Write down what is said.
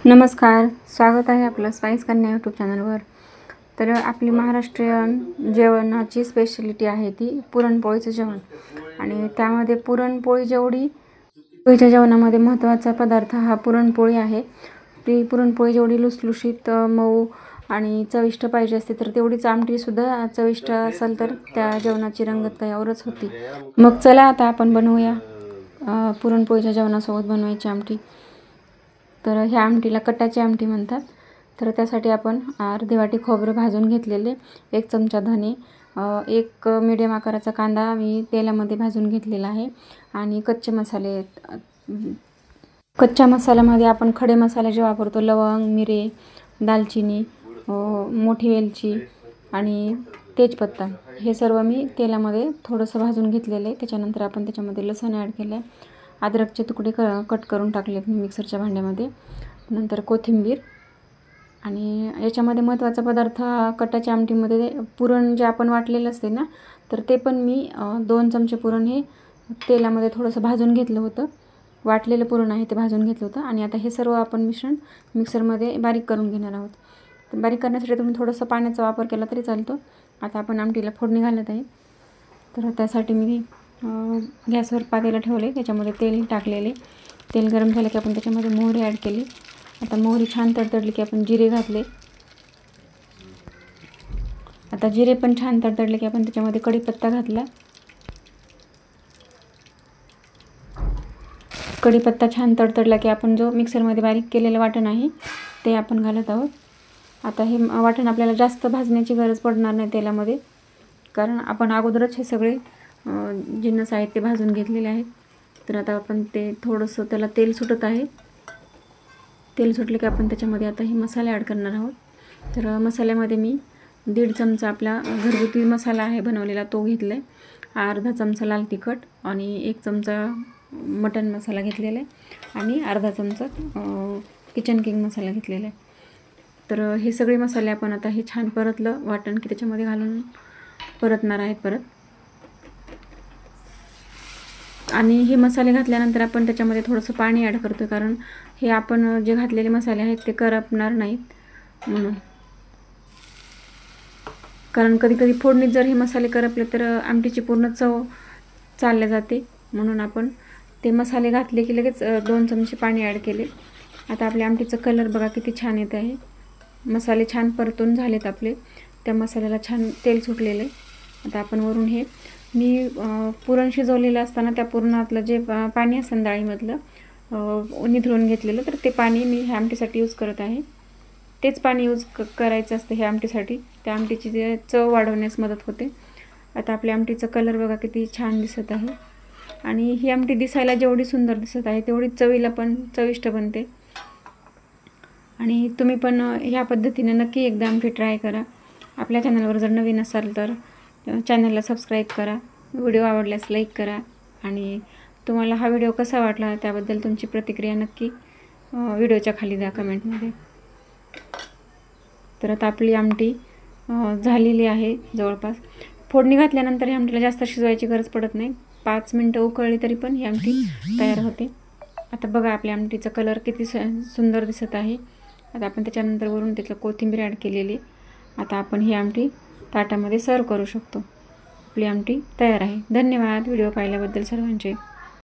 नमस्कार, स्वागत आहे आपलं स्पाइस कन्या यूट्यूब चॅनलवर। तर आपली महाराष्ट्रीयन जेवणाची स्पेशलिटी आहे ती पुरणपोळीचं जेवण। आणि त्यामध्ये पुरणपोळी जेवढी पोळीच्या जेवणामध्ये महत्त्वाचा पदार्थ हा पुरणपोळी आहे। ती पुरणपोळी जेवढी लुसलुशीत मऊ आणि चविष्ट पाहिजे असते तर तेवढीच आमटीसुद्धा चविष्ट असेल तर त्या जेवणाची रंगत त्यावरच होती। मग चला आता आपण बनवूया पुरणपोळीच्या जेवणासोबत बनवायची आमटी। तर ह्या आमटीला कटाची आमटी म्हणतात। तर त्यासाठी आपण अर्धी वाटी खोबरं भाजून घेतलेले, 1 चमचा धने, 1 मीडियम आकाराचा कांदा मी तेलामध्ये भाजून घेतलेला आहे। आणि कच्चे मसाले, कच्च्या मसाल्यामध्ये आपण खडे मसाले जे वापरतो, लवंग, मिरे, दालचिनी, मोठी वेलची आणि तेजपत्ता, हे सर्व मी तेलामध्ये थोडंसं भाजून घेतलेले। त्याच्यानंतर आपण त्याच्यामध्ये लसूण ॲड केलं, अद्रकचे तुकडे कट करून टाकलेत मी मिक्सरच्या भांड्यामध्ये, नंतर कोथिंबीर। आणि याच्यामध्ये महत्त्वाचा पदार्थ कटाच्या आमटीमध्ये पुरण जे आपण वाटलेलं असते ना, तर ते पण मी 2 चमचे पुरण हे तेलामध्ये थोडंसं भाजून घेतलं होतं। वाटलेलं पुरण आहे ते भाजून घेतलं होतं। आणि आता हे सर्व आपण मिश्रण मिक्सरमध्ये बारीक करून घेणार आहोत। तर बारीक करण्यासाठी तुम्ही थोडंसं पाण्याचा वापर केला तरी चालतो। आता आपण आमटीला फोडणी घालत आहे। तर त्यासाठी मी गॅसवर पातेलं ठेवले, त्याच्यामध्ये तेल टाकलेले। तेल गरम झालं की आपण त्याच्यामध्ये मोहरी ॲड केली। आता मोहरी छान तडतडली की आपण जिरे घातले। आता जिरे पण छान तडतडले की आपण त्याच्यामध्ये कढीपत्ता घातला। कढीपत्ता छान तडतडला की आपण जो मिक्सरमध्ये बारीक केलेलं वाटण आहे ते आपण घालत आहोत। आता हे वाटण आपल्याला जास्त भाजण्याची गरज पडणार नाही तेलामध्ये, कारण आपण अगोदरच हे सगळे जिन्नस आहेत ते भाजून घेतलेले आहेत। तर आता आपण ते थोडंसं त्याला तेल सुटत आहे। तेल सुटले की आपण त्याच्यामध्ये आता हे मसाले ॲड करणार आहोत। तर मसाल्यामध्ये मी 1.5 चमचा आपला घरगुती मसाला आहे बनवलेला तो घेतला आहे, अर्धा चमचा लाल तिखट आणि 1 चमचा मटन मसाला घेतलेला आहे आणि अर्धा चमचा किचन किंग मसाला घेतलेला आहे। तर हे सगळे मसाले आपण आता हे छान परतलं वाटण की त्याच्यामध्ये घालून परतणार आहेत परत। आणि हे मसाले घातल्यानंतर आपण त्याच्यामध्ये थोडंसं पाणी ॲड करतो, कारण हे आपण जे घातलेले मसाले आहेत ते करपणार नाहीत म्हणून। कारण कधी कधी फोडणीत जर हे मसाले करपले तर आमटीची पूर्ण चव चालल्या जाते, म्हणून आपण ते मसाले घातले की लगेच 2 चमचे पाणी ॲड केले। आता आपल्या आमटीचा कलर बघा किती छान येत आहे। मसाले छान परतून झालेत आपले, त्या मसाल्याला छान तेल सुटलेलं आहे। आता आपण वरून हे मी पुरण शिजवलेलं असताना त्या पुरणातलं जे पाणी असतं डाळीमधलं निथळून घेतलेलं, तर ते पाणी मी ह्या आमटीसाठी यूज करत आहे। तेच पाणी यूज करायचं असतं ह्या आमटीसाठी, त्या आमटीची जे चव वाढवण्यास मदत होते। आता आपल्या आमटीचा कलर बघा किती छान दिसत आहे। आणि ही आमटी दिसायला जेवढी सुंदर दिसत आहे तेवढी चवीला पण चविष्ट बनते। आणि तुम्ही पण ह्या पद्धतीने नक्की एकदा आमटी ट्राय करा। आपल्या चॅनलवर जर नवीन असाल तर चॅनलला सबस्क्राईब करा, व्हिडिओ आवडल्यास लाईक करा आणि तुम्हाला हा व्हिडिओ कसा वाटला त्याबद्दल तुमची प्रतिक्रिया नक्की व्हिडिओच्या खाली द्या कमेंटमध्ये। तर आता आपली आमटी झालेली आहे जवळपास। फोडणी घातल्यानंतर ही आमटीला जास्त शिजवायची गरज पडत नाही, 5 मिनटं उकळली तरी पण ही आमटी तयार होते। आता बघा आपल्या आमटीचा कलर किती सुंदर दिसत आहे। आता आपण त्याच्यानंतर वरून त्याला कोथिंबीर ॲड केलेली। आता आपण ही आमटी ताटामध्ये सर्व करू शकतो। आपली आमटी तयार आहे। धन्यवाद व्हिडिओ पाहिल्याबद्दल सर्वांचे।